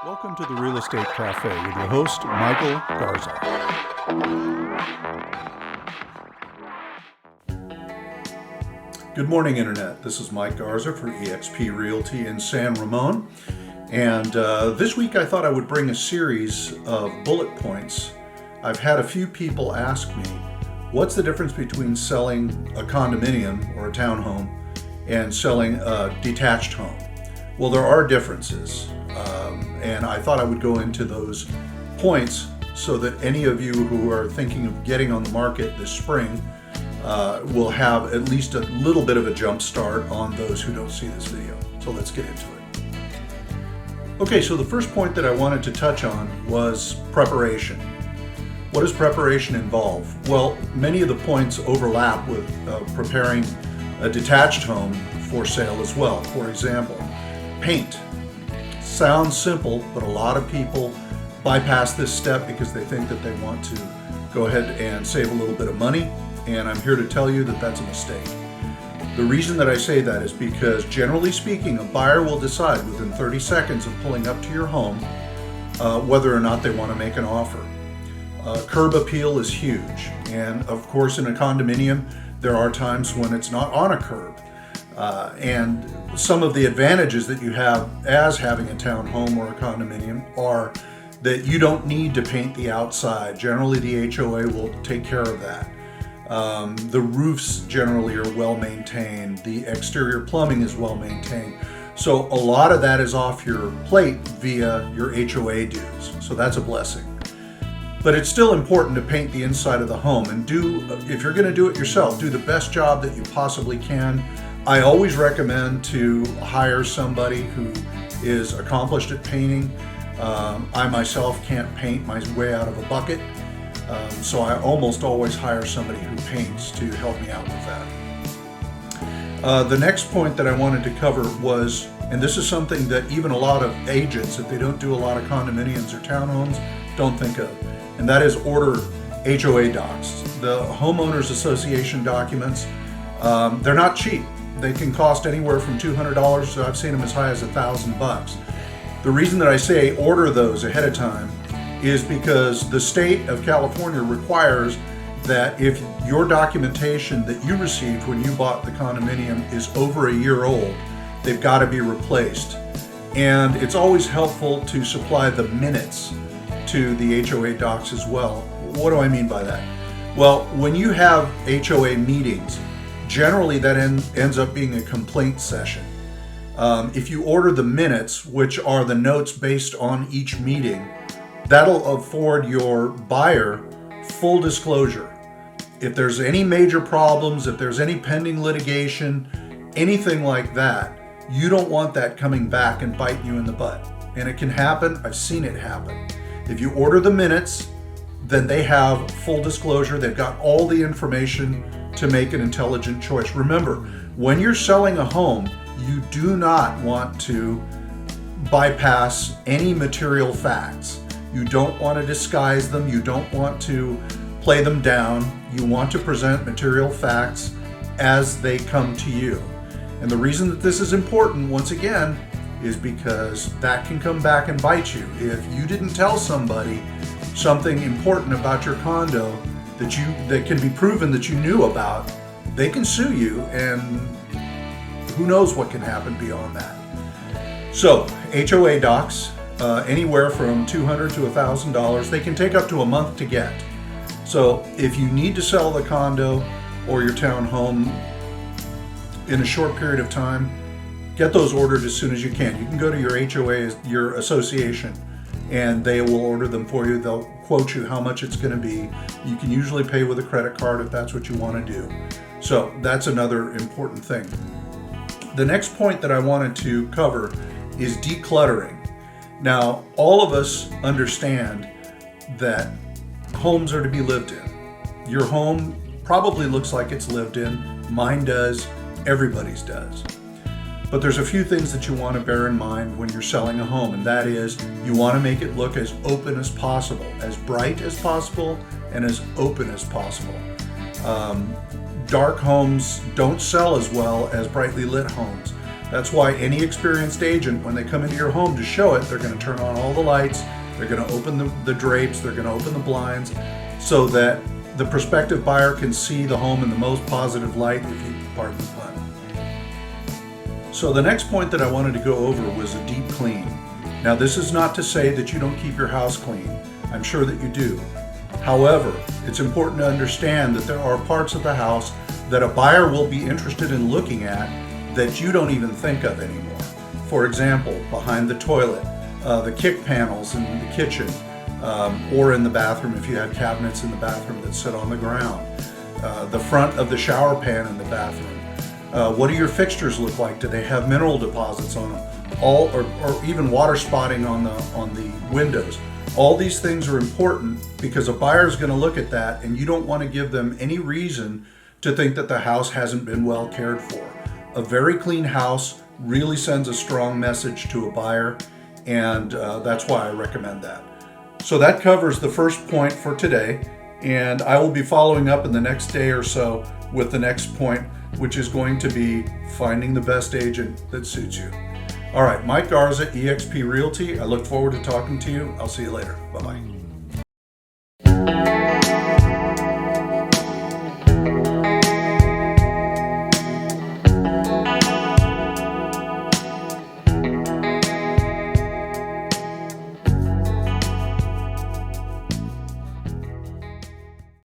Welcome to the Real Estate Cafe with your host, Michael Garza. Good morning, Internet. This is Mike Garza for eXp Realty in San Ramon. And this week I thought I would bring a series of bullet points. I've had a few people ask me, what's the difference between selling a condominium or a townhome and selling a detached home? Well, there are differences. And I thought I would go into those points so that any of you who are thinking of getting on the market this spring will have at least a little bit of a jump start on those who don't see this video. So let's get into it. Okay, so the first point that I wanted to touch on was preparation. What does preparation involve? Well, many of the points overlap with preparing a detached home for sale as well. For example, paint. Sounds simple, but a lot of people bypass this step because they think that they want to go ahead and save a little bit of money, and I'm here to tell you that that's a mistake. The reason that I say that is because, generally speaking, a buyer will decide within 30 seconds of pulling up to your home whether or not they want to make an offer. Curb appeal is huge, and of course in a condominium there are times when it's not on a curb. And some of the advantages that you have as having a townhome or a condominium are that you don't need to paint the outside. Generally, the HOA will take care of that. The roofs generally are well maintained. The exterior plumbing is well maintained. So a lot of that is off your plate via your HOA dues. So that's a blessing. But it's still important to paint the inside of the home and if you're going to do it yourself, do the best job that you possibly can. I always recommend to hire somebody who is accomplished at painting. I myself can't paint my way out of a bucket, so I almost always hire somebody who paints to help me out with that. The next point that I wanted to cover was, and this is something that even a lot of agents, if they don't do a lot of condominiums or townhomes, don't think of, and that is order HOA docs. The Homeowners Association documents, they're not cheap. They can cost anywhere from $200 to I've seen them as high as $1,000. The reason that I say order those ahead of time is because the state of California requires that if your documentation that you received when you bought the condominium is over a year old, they've got to be replaced. And it's always helpful to supply the minutes to the HOA docs as well. What do I mean by that? Well, when you have HOA meetings, generally that ends up being a complaint session. If you order the minutes, which are the notes based on each meeting, that'll afford your buyer full disclosure. If there's any major problems, if there's any pending litigation, anything like that, you don't want that coming back and biting you in the butt. And it can happen. I've seen it happen. If you order the minutes, then they have full disclosure. They've got all the information to make an intelligent choice. Remember, when you're selling a home, you do not want to bypass any material facts. You don't want to disguise them. You don't want to play them down. You want to present material facts as they come to you. And the reason that this is important, once again, is because that can come back and bite you. If you didn't tell somebody something important about your condo that can be proven that you knew about, they can sue you, and who knows what can happen beyond that. So HOA docs, anywhere from $200 to $1,000, they can take up to a month to get. So if you need to sell the condo or your townhome in a short period of time, get those ordered as soon as you can. You can go to your HOA, your association, and they will order them for you. They'll quote you how much it's going to be. You can usually pay with a credit card if that's what you want to do. So that's another important thing. The next point that I wanted to cover is decluttering. Now, all of us understand that homes are to be lived in. Your home probably looks like it's lived in. Mine does. Everybody's does. But there's a few things that you want to bear in mind when you're selling a home, and that is you want to make it look as open as possible, as bright as possible, and as open as possible. Dark homes don't sell as well as brightly lit homes. That's why any experienced agent, when they come into your home to show it, they're going to turn on all the lights, they're going to open the drapes, they're going to open the blinds, so that the prospective buyer can see the home in the most positive light, if you pardon the pun. So the next point that I wanted to go over was a deep clean. Now, this is not to say that you don't keep your house clean. I'm sure that you do. However, it's important to understand that there are parts of the house that a buyer will be interested in looking at that you don't even think of anymore. For example, behind the toilet, the kick panels in the kitchen, or in the bathroom if you have cabinets in the bathroom that sit on the ground, the front of the shower pan in the bathroom. What do your fixtures look like? Do they have mineral deposits on them? Or even water spotting on the windows. All these things are important because a buyer is going to look at that, and you don't want to give them any reason to think that the house hasn't been well cared for. A very clean house really sends a strong message to a buyer, and that's why I recommend that. So that covers the first point for today, and I will be following up in the next day or so with the next point, which is going to be finding the best agent that suits you. All right, Mike Garza, eXp Realty. I look forward to talking to you. I'll see you later. Bye-bye.